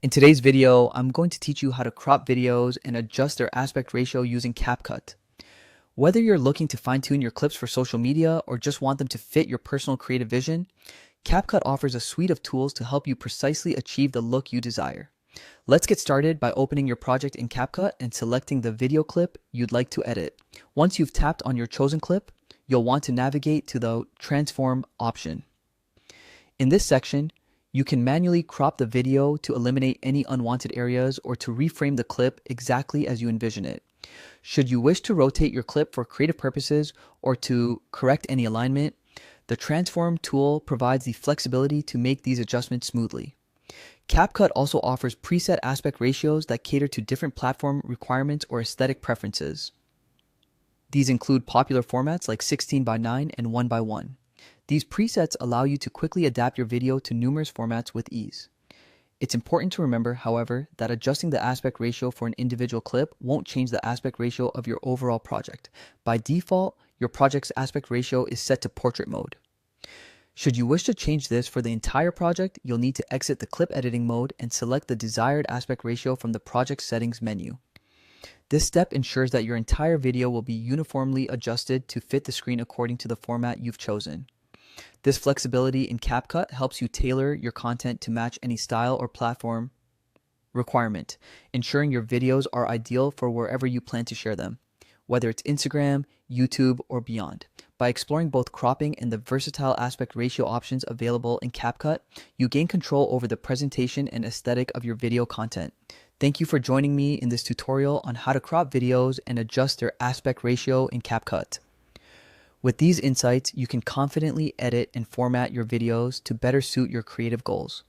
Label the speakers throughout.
Speaker 1: In today's video, I'm going to teach you how to crop videos and adjust their aspect ratio using CapCut. Whether you're looking to fine-tune your clips for social media or just want them to fit your personal creative vision, CapCut offers a suite of tools to help you precisely achieve the look you desire. Let's get started by opening your project in CapCut and selecting the video clip you'd like to edit. Once you've tapped on your chosen clip, you'll want to navigate to the Transform option. In this section, you can manually crop the video to eliminate any unwanted areas or to reframe the clip exactly as you envision it. Should you wish to rotate your clip for creative purposes or to correct any alignment, the Transform tool provides the flexibility to make these adjustments smoothly. CapCut also offers preset aspect ratios that cater to different platform requirements or aesthetic preferences. These include popular formats like 16 by 9 and 1 by 1. These presets allow you to quickly adapt your video to numerous formats with ease. It's important to remember, however, that adjusting the aspect ratio for an individual clip won't change the aspect ratio of your overall project. By default, your project's aspect ratio is set to portrait mode. Should you wish to change this for the entire project, you'll need to exit the clip editing mode and select the desired aspect ratio from the project settings menu. This step ensures that your entire video will be uniformly adjusted to fit the screen according to the format you've chosen. This flexibility in CapCut helps you tailor your content to match any style or platform requirement, ensuring your videos are ideal for wherever you plan to share them, whether it's Instagram, YouTube, or beyond. By exploring both cropping and the versatile aspect ratio options available in CapCut, you gain control over the presentation and aesthetic of your video content. Thank you for joining me in this tutorial on how to crop videos and adjust their aspect ratio in CapCut. With these insights, you can confidently edit and format your videos to better suit your creative goals.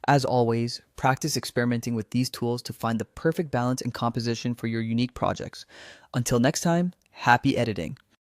Speaker 1: As always, practice experimenting with these tools to find the perfect balance and composition for your unique projects. Until next time, happy editing.